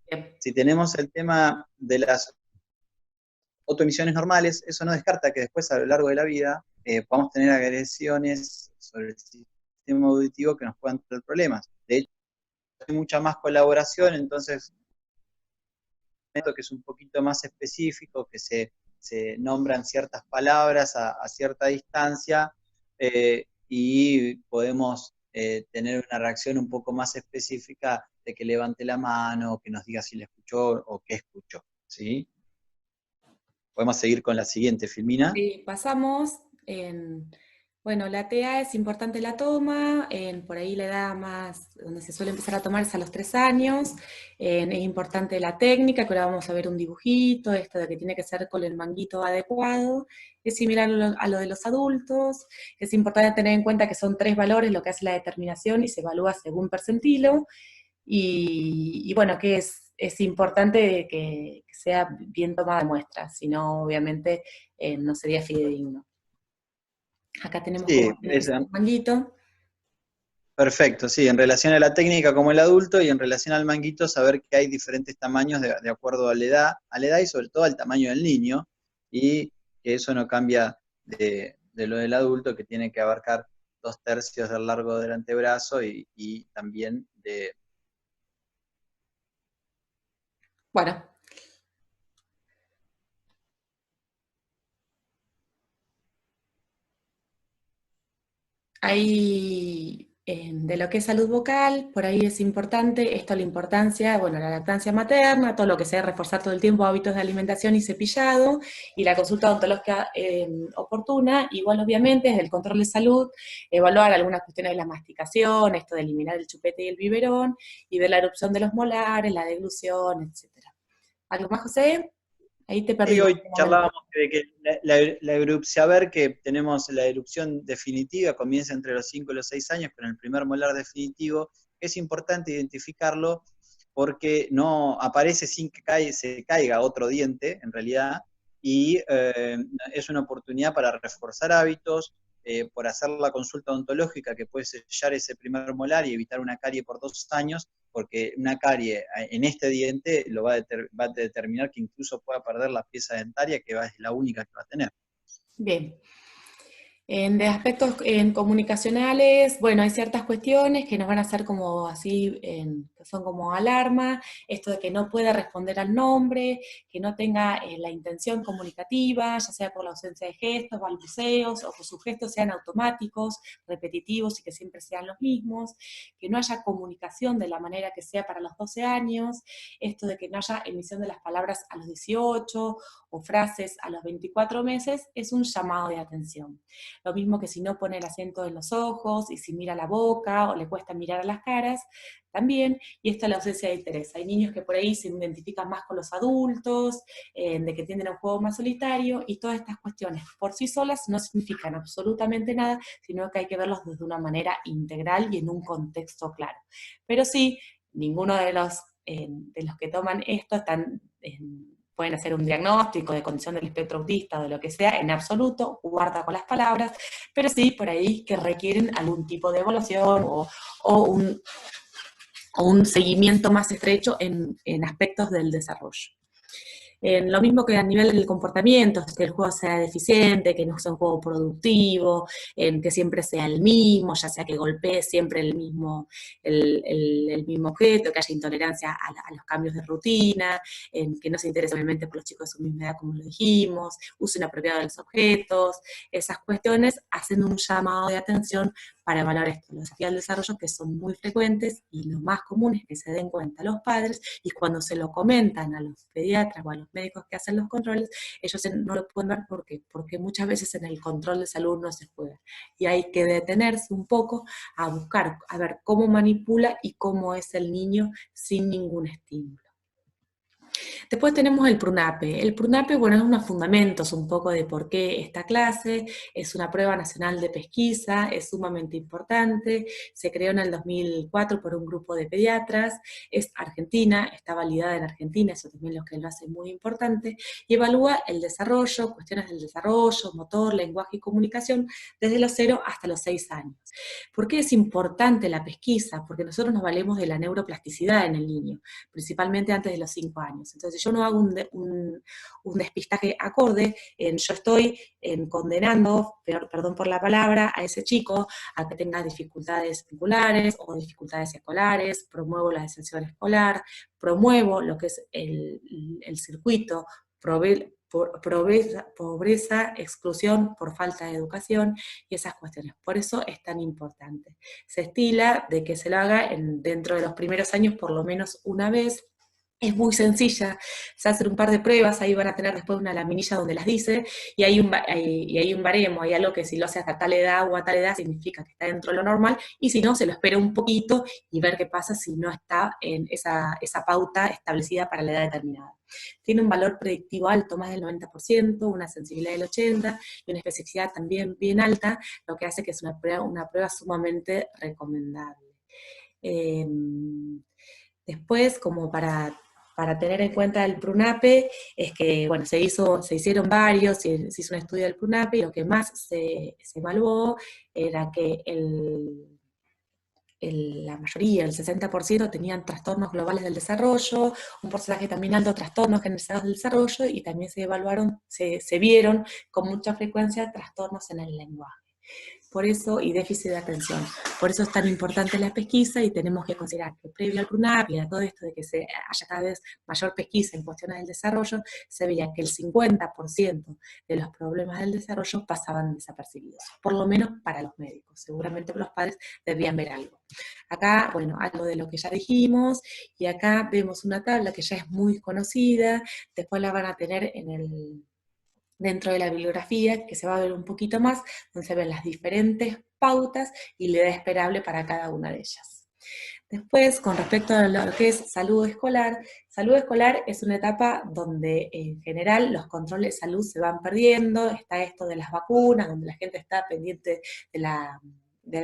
viendo. Si tenemos el tema de las autoemisiones normales, eso no descarta que después a lo largo de la vida podamos tener agresiones sobre el sistema auditivo que nos puedan traer problemas. De hecho, hay mucha más colaboración, entonces que es un poquito más específico, que se nombran ciertas palabras a cierta distancia y podemos tener una reacción un poco más específica de que levante la mano, que nos diga si la escuchó o qué escuchó, ¿sí? Podemos seguir con la siguiente, Filmina. Sí, pasamos bueno, la TA es importante la toma, por ahí la edad más, donde se suele empezar a tomar es a los 3 años, es importante la técnica, que ahora vamos a ver un dibujito, esto de que tiene que ser con el manguito adecuado, es similar a lo de los adultos, es importante tener en cuenta que son 3 valores lo que hace la determinación y se evalúa según percentilo, y bueno, que es importante que sea bien tomada muestra, si no, obviamente, no sería fidedigno. Acá tenemos Sí, cómo tiene que ser el manguito. perfecto, sí, en relación a la técnica como el adulto y en relación al manguito, saber que hay diferentes tamaños de acuerdo a la edad y sobre todo al tamaño del niño, y que eso no cambia de lo del adulto, que tiene que abarcar 2/3 del largo del antebrazo y también de... Bueno, ahí de lo que es salud vocal, por ahí es importante, esto la importancia, bueno, la lactancia materna, todo lo que sea reforzar todo el tiempo hábitos de alimentación y cepillado, y la consulta odontológica oportuna, igual obviamente desde el control de salud, evaluar algunas cuestiones de la masticación, esto de eliminar el chupete y el biberón, y ver la erupción de los molares, la deglución, etc. ¿Algo más, José? Ahí te perdí Y en hoy este momento. charlábamos de que la erupción, a ver que tenemos la erupción definitiva, comienza entre los 5 y los 6 años con el primer molar definitivo. Es importante identificarlo porque no aparece sin que se caiga otro diente, en realidad, y es una oportunidad para reforzar hábitos, por hacer la consulta odontológica que puede sellar ese primer molar y evitar una carie por 2 años, porque una carie en este diente lo va a determinar que incluso pueda perder la pieza dentaria, que es la única que va a tener. Bien. De aspectos comunicacionales, bueno, hay ciertas cuestiones que nos van a hacer como así, que son como alarma, esto de que no pueda responder al nombre, que no tenga la intención comunicativa, ya sea por la ausencia de gestos, balbuceos, o que sus gestos sean automáticos, repetitivos y que siempre sean los mismos, que no haya comunicación de la manera que sea para los 12 años, esto de que no haya emisión de las palabras a los 18 o frases a los 24 meses, es un llamado de atención. Lo mismo que si no pone el acento en los ojos y si mira la boca o le cuesta mirar a las caras, también, y esta es la ausencia de interés. Hay niños que por ahí se identifican más con los adultos, de que tienden a un juego más solitario, y todas estas cuestiones por sí solas no significan absolutamente nada, sino que hay que verlos desde una manera integral y en un contexto claro. Pero sí, ninguno de los que toman esto están... pueden hacer un diagnóstico de condición del espectro autista o de lo que sea, en absoluto, guarda con las palabras, pero sí por ahí que requieren algún tipo de evaluación o un seguimiento más estrecho en aspectos del desarrollo. Lo mismo que a nivel del comportamiento, que el juego sea deficiente, que no sea un juego productivo, que siempre sea el mismo, ya sea que golpee siempre el mismo objeto, que haya intolerancia a los cambios de rutina, que no se interese obviamente por los chicos de su misma edad, como lo dijimos, uso inapropiado de los objetos, esas cuestiones hacen un llamado de atención para evaluar esto, los desafíos del desarrollo, que son muy frecuentes y lo más común es que se den cuenta los padres, y cuando se lo comentan a los pediatras o a los médicos que hacen los controles, ellos no lo pueden ver porque muchas veces en el control de salud no se juega, y hay que detenerse un poco a buscar, a ver cómo manipula y cómo es el niño sin ningún estímulo. Después tenemos el PRUNAPE. El PRUNAPE, bueno, es unos fundamentos un poco de por qué esta clase, es una prueba nacional de pesquisa, es sumamente importante, se creó en el 2004 por un grupo de pediatras, es argentina, está validada en Argentina, eso también es lo que lo hace muy importante, y evalúa el desarrollo, cuestiones del desarrollo, motor, lenguaje y comunicación, desde los 0 hasta los 6 años. ¿Por qué es importante la pesquisa? Porque nosotros nos valemos de la neuroplasticidad en el niño, principalmente antes de los 5 años. Entonces, si yo no hago un despistaje acorde, yo estoy condenando, perdón por la palabra, a ese chico a que tenga dificultades vinculares o dificultades escolares, promuevo la deserción escolar, promuevo lo que es el circuito, pobreza, exclusión por falta de educación y esas cuestiones. Por eso es tan importante. Se estila de que se lo haga dentro de los primeros años por lo menos una vez. Es muy sencilla, se hacen un par de pruebas, ahí van a tener después una laminilla donde las dice, y hay un baremo, hay algo que si lo hace hasta tal edad o a tal edad significa que está dentro de lo normal, y si no, se lo espera un poquito y ver qué pasa si no está en esa pauta establecida para la edad determinada. Tiene un valor predictivo alto, más del 90%, una sensibilidad del 80% y una especificidad también bien alta, lo que hace que es una prueba sumamente recomendable. Después, como para tener en cuenta el PRUNAPE, es que, bueno, se hicieron varios, se hizo un estudio del PRUNAPE, y lo que más se evaluó era que la mayoría, el 60%, tenían trastornos globales del desarrollo, un porcentaje también alto de trastornos generalizados del desarrollo, y también se vieron con mucha frecuencia trastornos en el lenguaje. Por eso, y déficit de atención. Por eso es tan importante la pesquisa, y tenemos que considerar que previo al PRUNAP y a todo esto de que se haya cada vez mayor pesquisa en cuestiones del desarrollo, se veía que el 50% de los problemas del desarrollo pasaban desapercibidos, por lo menos para los médicos. Seguramente los padres debían ver algo. Acá, bueno, algo de lo que ya dijimos, y acá vemos una tabla que ya es muy conocida, después la van a tener dentro de la bibliografía, que se va a ver un poquito más, donde se ven las diferentes pautas y la edad esperable para cada una de ellas. Después, con respecto a lo que es salud escolar es una etapa donde en general los controles de salud se van perdiendo, está esto de las vacunas, donde la gente está pendiente de la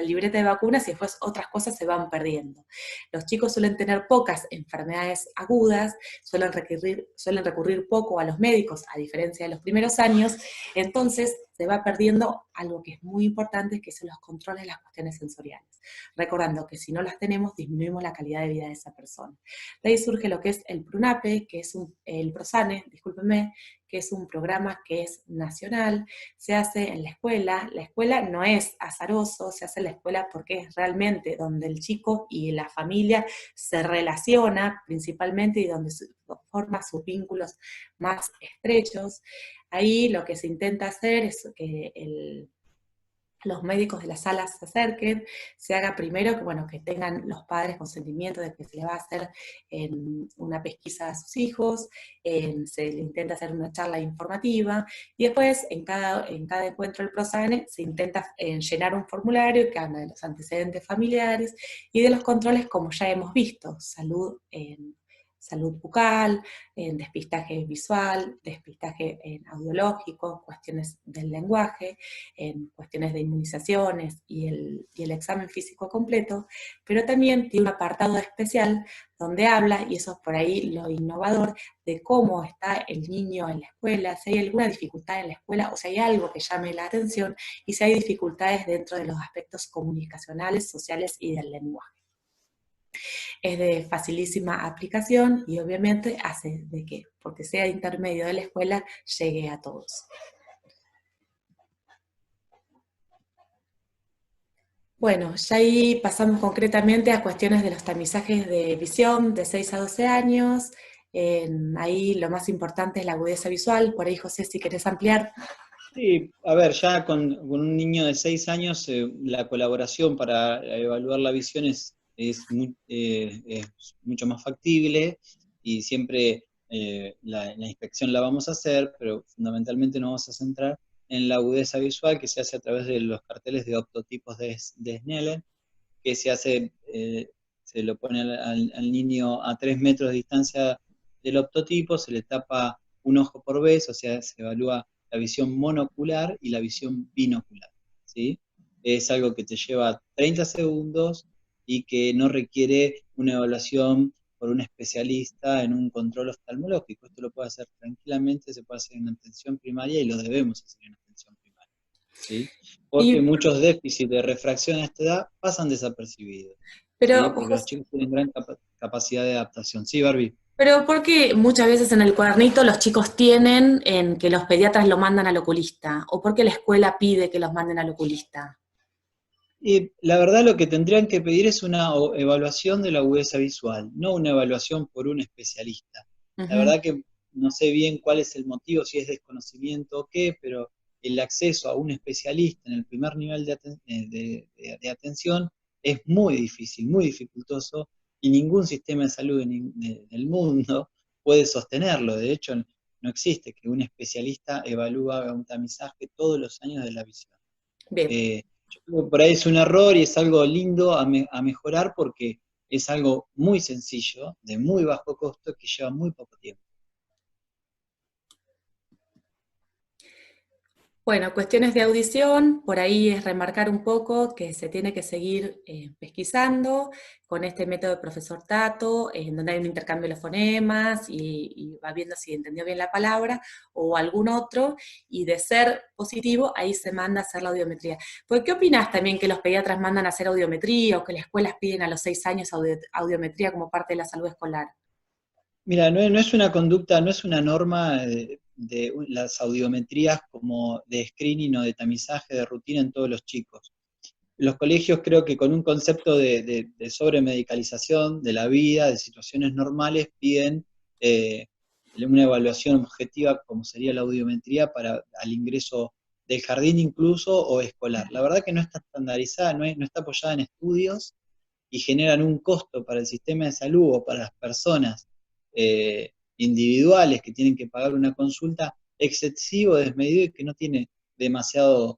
libreta de vacunas y después otras cosas se van perdiendo. Los chicos suelen tener pocas enfermedades agudas, suelen recurrir poco a los médicos, a diferencia de los primeros años, entonces se va perdiendo algo que es muy importante, que son los controles de las cuestiones sensoriales. Recordando que si no las tenemos, disminuimos la calidad de vida de esa persona. De ahí surge lo que es el PRUNAPE, que es el PROSANE, discúlpenme, que es un programa que es nacional, se hace en la escuela no es azaroso, se hace en la escuela porque es realmente donde el chico y la familia se relaciona principalmente y donde forma sus vínculos más estrechos. Ahí lo que se intenta hacer es que los médicos de las salas se acerquen, se haga primero que, bueno, que tengan los padres consentimiento de que se le va a hacer una pesquisa a sus hijos, se le intenta hacer una charla informativa, y después en cada encuentro del PROSANE se intenta llenar un formulario que habla de los antecedentes familiares y de los controles, como ya hemos visto, salud bucal, en despistaje visual, despistaje audiológico, cuestiones del lenguaje, en cuestiones de inmunizaciones y el examen físico completo, pero también tiene un apartado especial donde habla, y eso es por ahí lo innovador, de cómo está el niño en la escuela, si hay alguna dificultad en la escuela o si hay algo que llame la atención y si hay dificultades dentro de los aspectos comunicacionales, sociales y del lenguaje. Es de facilísima aplicación y obviamente hace de que, porque sea intermedio de la escuela, llegue a todos. Bueno, ya ahí pasamos concretamente a cuestiones de los tamizajes de visión de 6 a 12 años. Ahí lo más importante es la agudeza visual. Por ahí, José, si querés ampliar. Sí, a ver, ya con un niño de 6 años, la colaboración para evaluar la visión es mucho más factible, y siempre la inspección la vamos a hacer, pero fundamentalmente nos vamos a centrar en la agudeza visual, que se hace a través de los carteles de optotipos de Snellen, que se lo pone al niño a 3 metros de distancia del optotipo, se le tapa un ojo por vez, o sea, se evalúa la visión monocular y la visión binocular, ¿sí? Es algo que te lleva 30 segundos y que no requiere una evaluación por un especialista en un control oftalmológico. Esto lo puede hacer tranquilamente, se puede hacer en atención primaria y lo debemos hacer en atención primaria, ¿sí? Porque Y, muchos déficits de refracción a esta edad pasan desapercibidos, ¿sí? pero, Porque los chicos tienen gran capacidad de adaptación. Sí, Barbie. pero ¿por qué muchas veces en el cuadernito los chicos tienen en que los pediatras lo mandan al oculista? ¿O por qué la escuela pide que los manden al oculista? Y la verdad lo que tendrían que pedir es una evaluación de la agudeza visual, no una evaluación por un especialista. La Ujú. verdad que no sé bien cuál es el motivo, si es desconocimiento o qué, pero el acceso a un especialista en el primer nivel de atención es muy difícil, muy dificultoso, y ningún sistema de salud del mundo puede sostenerlo. De hecho, no existe que un especialista evalúe un tamizaje todos los años de la visión. Bien. Yo creo que por ahí es un error y es algo lindo a mejorar porque es algo muy sencillo, de muy bajo costo, que lleva muy poco tiempo. Bueno, cuestiones de audición, por ahí es remarcar un poco que se tiene que seguir pesquisando con este método de profesor Tato, en donde hay un intercambio de los fonemas y va viendo si entendió bien la palabra o algún otro, y de ser positivo, ahí se manda a hacer la audiometría. ¿Por qué opinás también que los pediatras mandan a hacer audiometría o que las escuelas piden a los 6 años audiometría como parte de la salud escolar? Mira, no es una conducta, no es una norma de las audiometrías como de screening o de tamizaje de rutina en todos los chicos. Los colegios creo que con un concepto de sobremedicalización de la vida, de situaciones normales, piden eh, una evaluación objetiva como sería la audiometría para al ingreso del jardín incluso o escolar. La verdad que no está estandarizada, no está apoyada en estudios y generan un costo para el sistema de salud o para las personas individuales que tienen que pagar una consulta excesivo, desmedido y que no tiene demasiado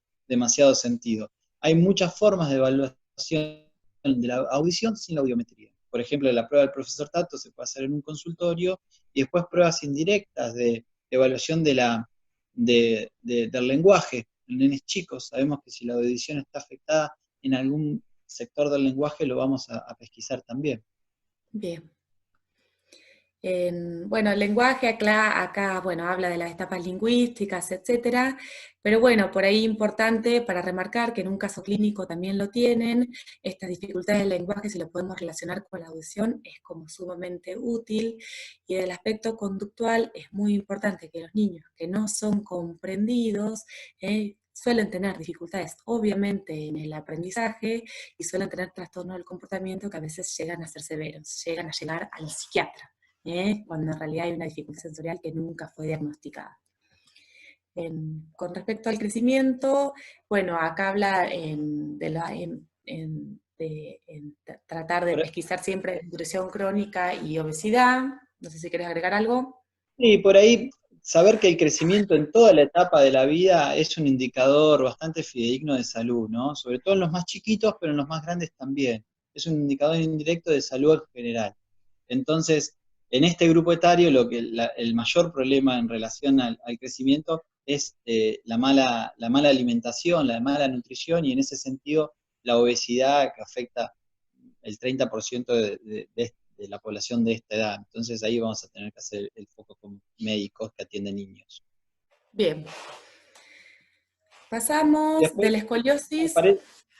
sentido. Hay muchas formas de evaluación de la audición sin la audiometría. Por ejemplo, la prueba del profesor Tato se puede hacer en un consultorio y después pruebas indirectas de evaluación del lenguaje en nenes chicos. Sabemos que si la audición está afectada en algún sector del lenguaje, lo vamos a pesquisar también. Bien. Bueno, el lenguaje acá, bueno, habla de las etapas lingüísticas, etcétera, pero bueno, por ahí importante para remarcar que en un caso clínico también lo tienen, estas dificultades del lenguaje, si lo podemos relacionar con la audición, es como sumamente útil, y del aspecto conductual es muy importante que los niños que no son comprendidos, suelen tener dificultades, obviamente, en el aprendizaje, y suelen tener trastornos del comportamiento que a veces llegan a ser severos, llegan a llegar al psiquiatra, cuando en realidad hay una dificultad sensorial que nunca fue diagnosticada. Con respecto al crecimiento, bueno, acá habla tratar de pesquisar siempre nutrición crónica y obesidad. No sé si querés agregar algo. Y por ahí, saber que el crecimiento en toda la etapa de la vida es un indicador bastante fidedigno de salud, ¿no? Sobre todo en los más chiquitos, pero en los más grandes también. Es un indicador indirecto de salud en general. Entonces, en este grupo etario, el mayor problema en relación al crecimiento es la mala alimentación, la mala nutrición, y en ese sentido la obesidad que afecta el 30% de la población de esta edad. Entonces ahí vamos a tener que hacer el foco con médicos que atienden niños. Bien. Y Pasamos de después la escoliosis.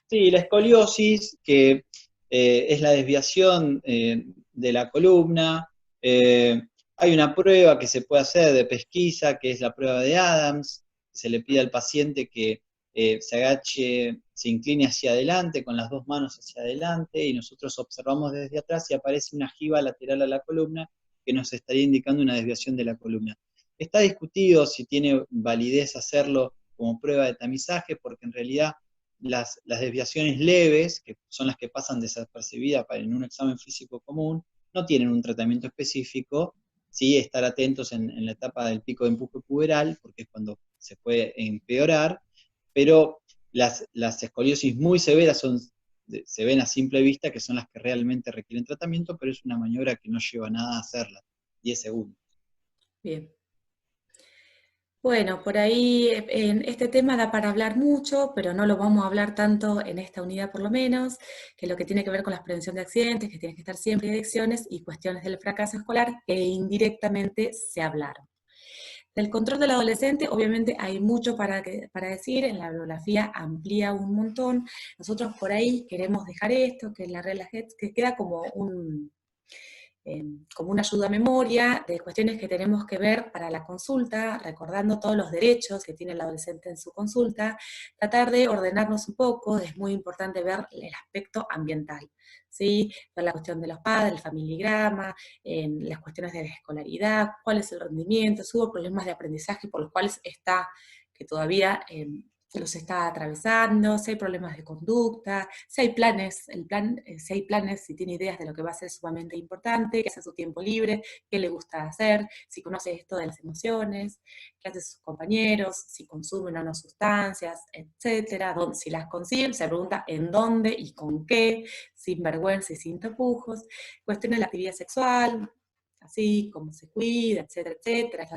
sí, la escoliosis, que es la desviación de la columna. Hay una prueba que se puede hacer de pesquisa, que es la prueba de Adams. Se le pide al paciente que se agache, se incline hacia adelante, con las dos manos hacia adelante, y nosotros observamos desde atrás y aparece una jiba lateral a la columna que nos estaría indicando una desviación de la columna. Está discutido si tiene validez hacerlo como prueba de tamizaje, porque en realidad las desviaciones leves, que son las que pasan desapercibidas en un examen físico común, no tienen un tratamiento específico. Sí, estar atentos en la etapa del pico de empuje puberal, porque es cuando se puede empeorar, pero las escoliosis muy severas se ven a simple vista, que son las que realmente requieren tratamiento, pero es una maniobra que no lleva nada a hacerla. 10 segundos. Bien. Bueno, por ahí en este tema da para hablar mucho, pero no lo vamos a hablar tanto en esta unidad por lo menos, que lo que tiene que ver con la prevención de accidentes, que tiene que estar siempre en direcciones y cuestiones del fracaso escolar, que indirectamente se hablaron. Del control del adolescente, obviamente hay mucho para decir, en la bibliografía amplía un montón. Nosotros por ahí queremos dejar esto, que es la regla HETS, que queda como una ayuda a memoria de cuestiones que tenemos que ver para la consulta, recordando todos los derechos que tiene el adolescente en su consulta, tratar de ordenarnos un poco, es muy importante ver el aspecto ambiental, ¿sí? Ver la cuestión de los padres, el familigrama, las cuestiones de la escolaridad, cuál es el rendimiento, si hubo problemas de aprendizaje por los cuales está, que todavía los está atravesando, si hay problemas de conducta, si hay planes, si hay planes, si tiene ideas de lo que va a ser sumamente importante, qué hace en su tiempo libre, qué le gusta hacer, si conoce esto de las emociones, qué hace sus compañeros, si consumen o no sustancias, etcétera, si las consiguen, se pregunta en dónde y con qué, sin vergüenza y sin tapujos, cuestiones de la actividad sexual, así, cómo se cuida, etcétera, etcétera,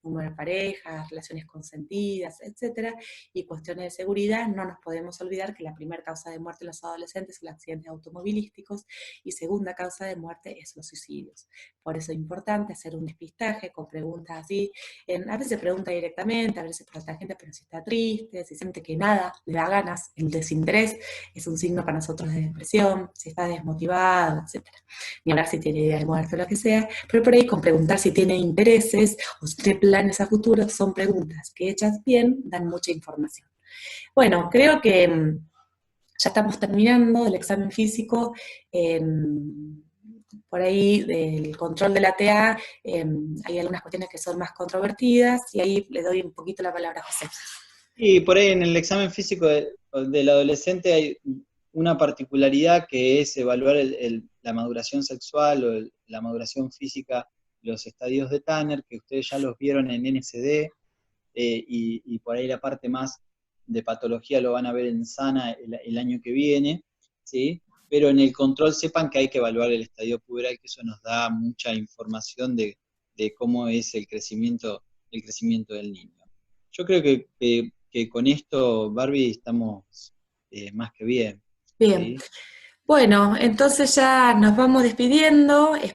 número de parejas, relaciones consentidas, etcétera, y cuestiones de seguridad, no nos podemos olvidar que la primera causa de muerte en los adolescentes es los accidentes automovilísticos y segunda causa de muerte es los suicidios. Por eso es importante hacer un despistaje con preguntas así, a veces se pregunta directamente, a veces pregunta a la gente, pero si está triste, si siente que nada le da ganas, el desinterés es un signo para nosotros de depresión, si está desmotivado, etcétera. Ni hablar si tiene idea de muerte o lo que sea, pero por ahí con preguntar si tiene intereses o si tiene planes a futuro, son preguntas que hechas bien dan mucha información. Bueno, creo que ya estamos terminando el examen físico, por ahí del control de la TA, hay algunas cuestiones que son más controvertidas y ahí le doy un poquito la palabra a José. Y por ahí en el examen físico del adolescente hay una particularidad que es evaluar la maduración sexual o la maduración física, los estadios de Tanner, que ustedes ya los vieron en NSD, y por ahí la parte más de patología lo van a ver en Sana el año que viene, ¿sí? Pero en el control sepan que hay que evaluar el estadio puberal, que eso nos da mucha información de cómo es el crecimiento del niño. Yo creo que con esto, Barbie, estamos más que bien. Bien. ¿Sí? Bueno, entonces ya nos vamos despidiendo.